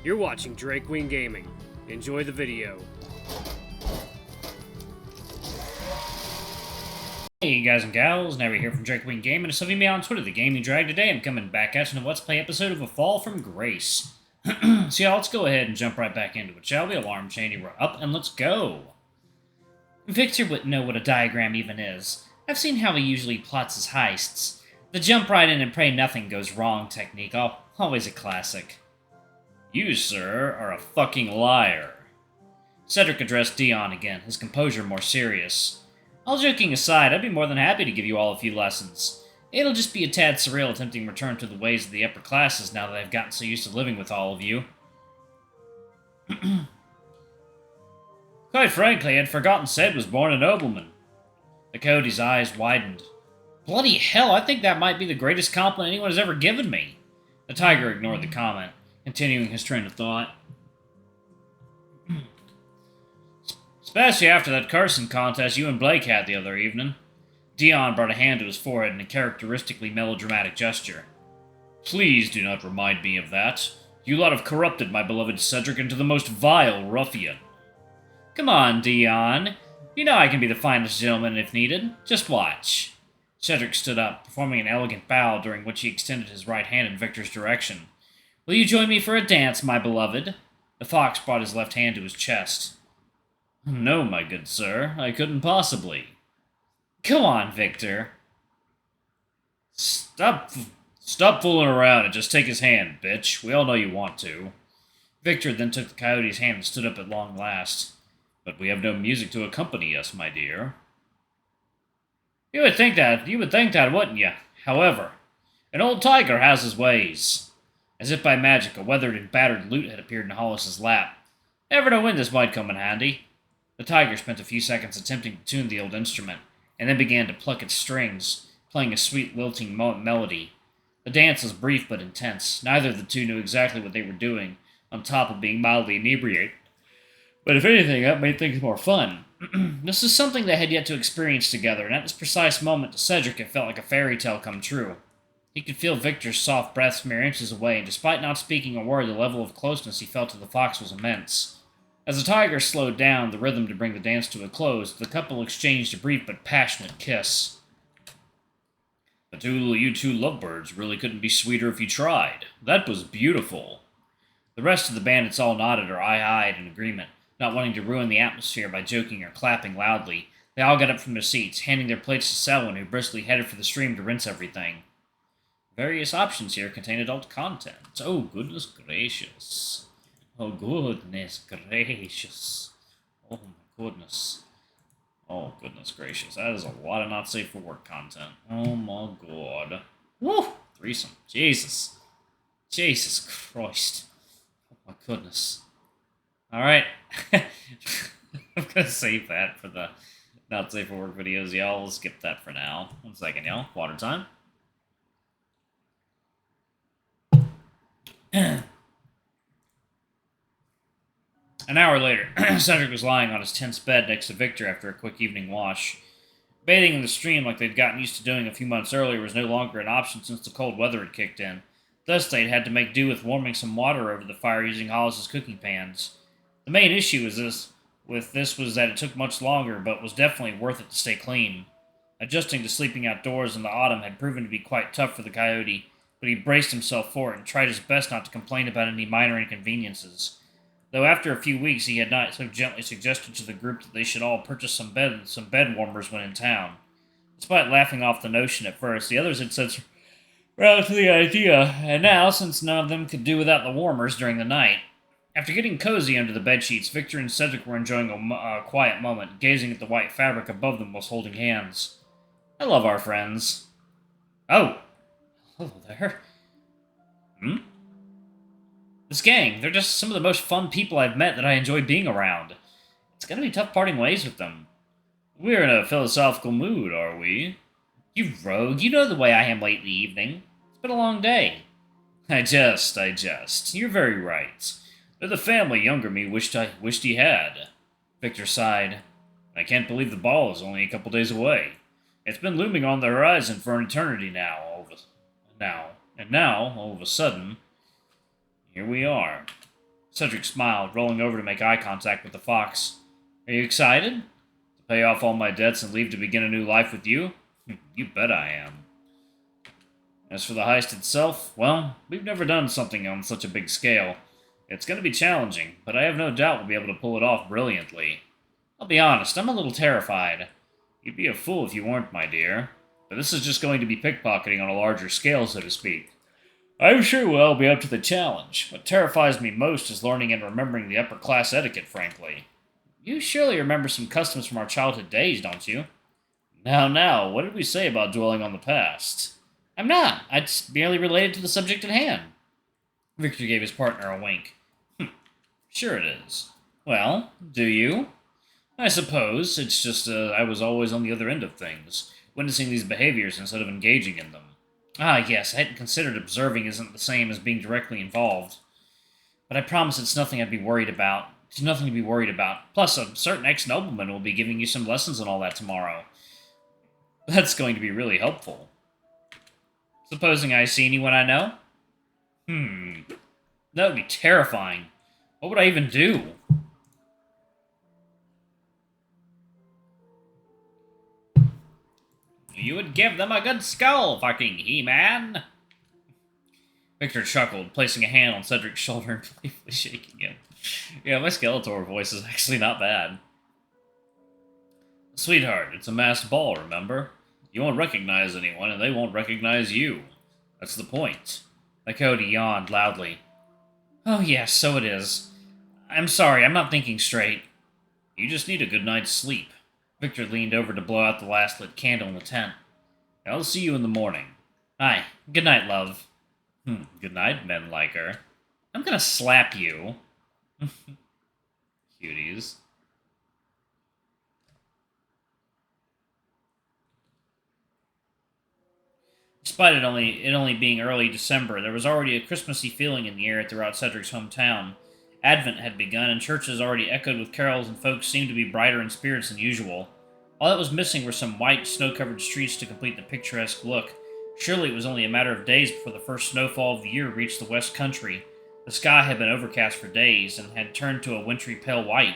You're watching Drake Wing Gaming. Enjoy the video. Hey guys and gals, Never here from Drake Wing Gaming. So me on Twitter, the Gaming Drag. Today I'm coming back at you in a Let's Play episode of A Fall from Grace. So yeah, let's go ahead and jump right back into it, shall we? Alarm chain, we're up and let's go. Victor wouldn't know what a diagram even is. I've seen how he usually plots his heists. The jump right in and pray nothing goes wrong technique, always a classic. You, sir, are a fucking liar. Cedric addressed Dion again, his composure more serious. All joking aside, I'd be more than happy to give you all a few lessons. It'll just be a tad surreal attempting to return to the ways of the upper classes now that I've gotten so used to living with all of you. Quite frankly, I'd forgotten Ced was born a nobleman. The coyote's eyes widened. Bloody hell, I think that might be the greatest compliment anyone has ever given me. The tiger ignored the comment, continuing his train of thought. Especially after that cursing contest you and Blake had the other evening. Dion brought a hand to his forehead in a characteristically melodramatic gesture. Please do not remind me of that. You lot have corrupted my beloved Cedric into the most vile ruffian. Come on, Dion. You know I can be the finest gentleman if needed. Just watch. Cedric stood up, performing an elegant bow during which he extended his right hand in Victor's direction. Will you join me for a dance, my beloved? The fox brought his left hand to his chest. No, my good sir, I couldn't possibly. Come on, Victor. Stop fooling around and just take his hand, bitch. We all know you want to. Victor then took the coyote's hand and stood up at long last. But we have no music to accompany us, my dear. You would think that, wouldn't you? However, an old tiger has his ways. As if by magic, a weathered and battered lute had appeared in Hollis's lap. Never know when this might come in handy. The tiger spent a few seconds attempting to tune the old instrument, and then began to pluck its strings, playing a sweet lilting melody. The dance was brief but intense. Neither of the two knew exactly what they were doing, on top of being mildly inebriated. But if anything, that made things more fun. This was something they had yet to experience together, and at this precise moment to Cedric it felt like a fairy tale come true. He could feel Victor's soft breath mere inches away, and despite not speaking a word, the level of closeness he felt to the fox was immense. As the tiger slowed down the rhythm to bring the dance to a close, the couple exchanged a brief but passionate kiss. You two lovebirds really couldn't be sweeter if you tried. That was beautiful. The rest of the bandits all nodded or eye-eyed in agreement, not wanting to ruin the atmosphere by joking or clapping loudly. They all got up from their seats, handing their plates to Selwyn, who briskly headed for the stream to rinse everything. Various options here contain adult content. Oh, goodness gracious. Oh, goodness gracious. Oh, my goodness. Oh, goodness gracious. That is a lot of not safe for work content. Oh, my God. Woo! Threesome. Jesus. Jesus Christ. Oh, my goodness. Alright. I'm gonna save that for the not safe for work videos, y'all. We'll skip that for now. 1 second, y'all. Water time. An hour later, Cedric was lying on his tense bed next to Victor after a quick evening wash. Bathing in the stream like they'd gotten used to doing a few months earlier was no longer an option since the cold weather had kicked in. Thus, they'd had to make do with warming some water over the fire using Hollis's cooking pans. The main issue was that it took much longer, but was definitely worth it to stay clean. Adjusting to sleeping outdoors in the autumn had proven to be quite tough for the coyote, but he braced himself for it and tried his best not to complain about any minor inconveniences. Though after a few weeks he had not so gently suggested to the group that they should all purchase some bed warmers when in town. Despite laughing off the notion at first, the others had said rather to the idea, and now, since none of them could do without the warmers during the night. After getting cozy under the bedsheets, Victor and Cedric were enjoying a quiet moment, gazing at the white fabric above them whilst holding hands. I love our friends. Oh. Hello there. This gang, they're just some of the most fun people I've met that I enjoy being around. It's gonna be tough parting ways with them. We're in a philosophical mood, are we? You rogue, you know the way I am late in the evening. It's been a long day. I jest. You're very right. They're the family younger me wished he had. Victor sighed. I can't believe the ball is only a couple days away. It's been looming on the horizon for an eternity now, all of a sudden, here we are. Cedric smiled, rolling over to make eye contact with the fox. Are you excited? To pay off all my debts and leave to begin a new life with you? You bet I am. As for the heist itself, well, we've never done something on such a big scale. It's going to be challenging, but I have no doubt we'll be able to pull it off brilliantly. I'll be honest, I'm a little terrified. You'd be a fool if you weren't, my dear. But this is just going to be pickpocketing on a larger scale, so to speak. I'm sure we'll all be up to the challenge. What terrifies me most is learning and remembering the upper-class etiquette, frankly. You surely remember some customs from our childhood days, don't you? Now, what did we say about dwelling on the past? I'm not. It's merely related to the subject at hand. Victor gave his partner a wink. Sure it is. Well, do you? I suppose. It's just I was always on the other end of things, witnessing these behaviors instead of engaging in them. Ah, yes, I hadn't considered observing isn't the same as being directly involved. But I promise it's nothing I'd be worried about. It's nothing to be worried about. Plus, a certain ex-nobleman will be giving you some lessons on all that tomorrow. That's going to be really helpful. Supposing I see anyone I know? That would be terrifying. What would I even do? You would give them a good skull, fucking He-Man! Victor chuckled, placing a hand on Cedric's shoulder and playfully shaking him. Yeah, my Skeletor voice is actually not bad. Sweetheart, it's a masked ball, remember? You won't recognize anyone, and they won't recognize you. That's the point. The Coyote yawned loudly. Oh yes, so it is. I'm sorry, I'm not thinking straight. You just need a good night's sleep. Victor leaned over to blow out the last lit candle in the tent. I'll see you in the morning. Aye, good night, love. Good night, men like her. I'm gonna slap you. Cuties. Despite it only being early December, there was already a Christmassy feeling in the air throughout Cedric's hometown. Advent had begun, and churches already echoed with carols, and folks seemed to be brighter in spirits than usual. All that was missing were some white, snow-covered streets to complete the picturesque look. Surely it was only a matter of days before the first snowfall of the year reached the West Country. The sky had been overcast for days, and had turned to a wintry pale white.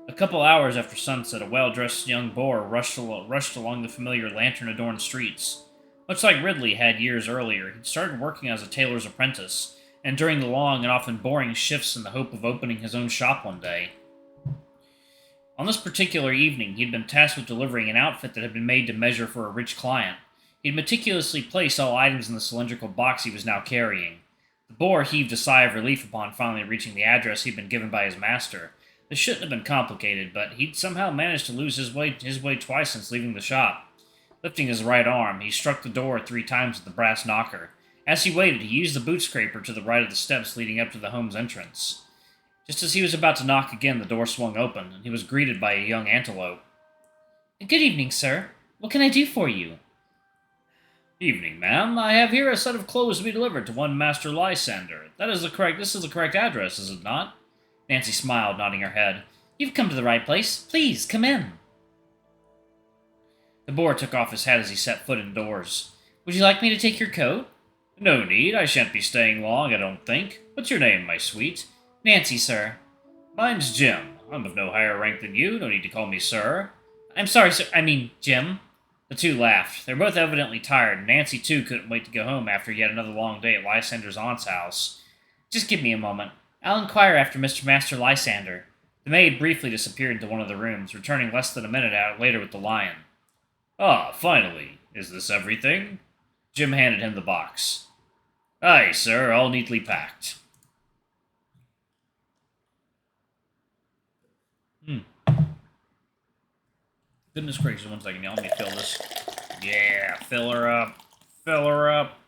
A couple hours after sunset, a well-dressed young boar rushed along the familiar lantern-adorned streets. Much like Ridley had years earlier, he'd started working as a tailor's apprentice, and during the long and often boring shifts in the hope of opening his own shop one day. On this particular evening, he'd been tasked with delivering an outfit that had been made to measure for a rich client. He'd meticulously placed all items in the cylindrical box he was now carrying. The boar heaved a sigh of relief upon finally reaching the address he'd been given by his master. This shouldn't have been complicated, but he'd somehow managed to lose his way twice since leaving the shop. Lifting his right arm, he struck the door 3 times with the brass knocker. As he waited, he used the boot scraper to the right of the steps leading up to the home's entrance. Just as he was about to knock again, the door swung open, and he was greeted by a young antelope. Good evening, sir. What can I do for you? Evening, ma'am. I have here a set of clothes to be delivered to one Master Lysander. This is the correct address, is it not? Nancy smiled, nodding her head. You've come to the right place. Please, come in. The boar took off his hat as he set foot indoors. Would you like me to take your coat? No need. I shan't be staying long, I don't think. What's your name, my sweet? Nancy, sir. Mine's Jim. I'm of no higher rank than you. No need to call me sir. I'm sorry, sir. I mean, Jim. The two laughed. They were both evidently tired, and Nancy, too, couldn't wait to go home after yet another long day at Lysander's aunt's house. Just give me a moment. I'll inquire after Mr. Master Lysander. The maid briefly disappeared into one of the rooms, returning less than a minute later with the lion. Ah, finally. Is this everything? Jim handed him the box. Aye, sir, all neatly packed. Goodness gracious, 1 second, y'all. Let me fill this. Yeah, fill her up. Fill her up.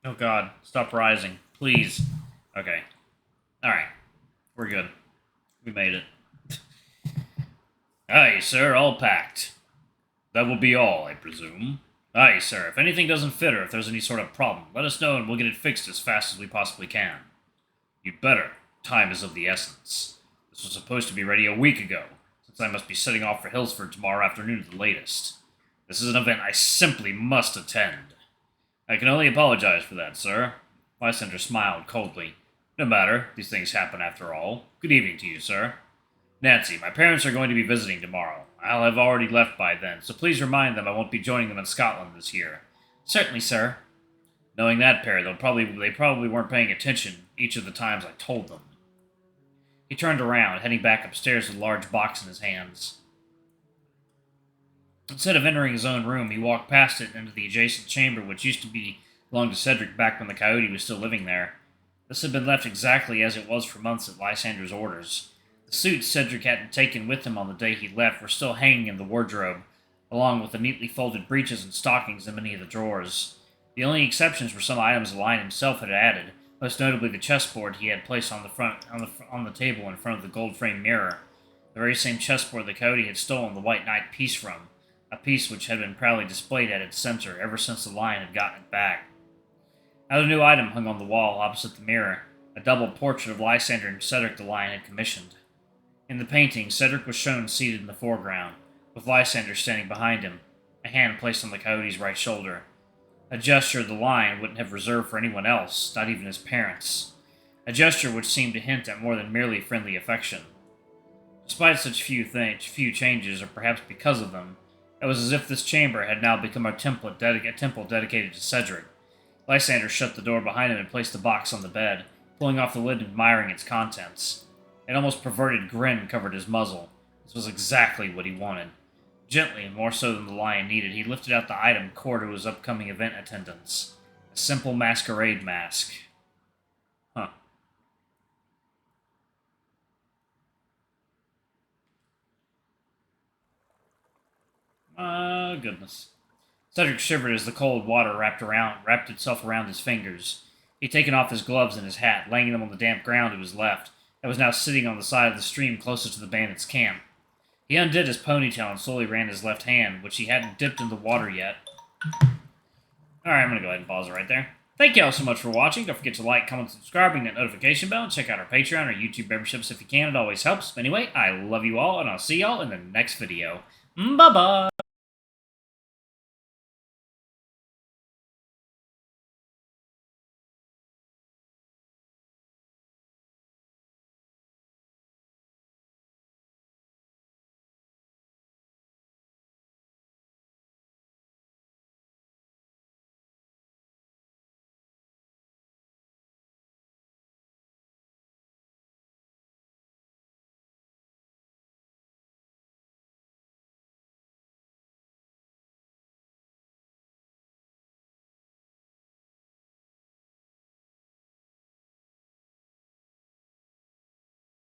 Oh god, stop rising. Please. Okay. Alright. We're good. We made it. Aye, sir, all packed. That will be all, I presume. Aye, sir, if anything doesn't fit or if there's any sort of problem, let us know and we'll get it fixed as fast as we possibly can. You'd better. Time is of the essence. This was supposed to be ready a week ago, since I must be setting off for Hillsford tomorrow afternoon at the latest. This is an event I simply must attend. I can only apologize for that, sir. Lysander smiled coldly. No matter, these things happen after all. Good evening to you, sir. Nancy, my parents are going to be visiting tomorrow. I'll have already left by then, so please remind them I won't be joining them in Scotland this year. Certainly, sir. Knowing that pair, they probably weren't paying attention each of the times I told them. He turned around, heading back upstairs with a large box in his hands. Instead of entering his own room, he walked past it into the adjacent chamber, which used to belong to Cedric back when the coyote was still living there. This had been left exactly as it was for months at Lysander's orders. The suits Cedric hadn't taken with him on the day he left were still hanging in the wardrobe, along with the neatly folded breeches and stockings in many of the drawers. The only exceptions were some items the lion himself had added, most notably the chessboard he had placed on the table in front of the gold-framed mirror, the very same chessboard the coyote had stolen the White Knight piece from, a piece which had been proudly displayed at its center ever since the lion had gotten it back. Another new item hung on the wall opposite the mirror, a double portrait of Lysander and Cedric the lion had commissioned. In the painting, Cedric was shown seated in the foreground, with Lysander standing behind him, a hand placed on the coyote's right shoulder. A gesture the lion wouldn't have reserved for anyone else, not even his parents. A gesture which seemed to hint at more than merely friendly affection. Despite such few changes, or perhaps because of them, it was as if this chamber had now become a temple dedicated to Cedric. Lysander shut the door behind him and placed the box on the bed, pulling off the lid and admiring its contents. An almost perverted grin covered his muzzle. This was exactly what he wanted. Gently, and more so than the lion needed, he lifted out the item core to his upcoming event attendance. A simple masquerade mask. Huh. Goodness. Cedric shivered as the cold water wrapped itself around his fingers. He'd taken off his gloves and his hat, laying them on the damp ground to his left, and was now sitting on the side of the stream closest to the bandits' camp. He undid his ponytail and slowly ran his left hand, which he hadn't dipped in the water yet. Alright, I'm going to go ahead and pause it right there. Thank you all so much for watching. Don't forget to like, comment, subscribe, and that notification bell. And check out our Patreon or YouTube memberships if you can. It always helps. But anyway, I love you all, and I'll see y'all in the next video. Bye-bye!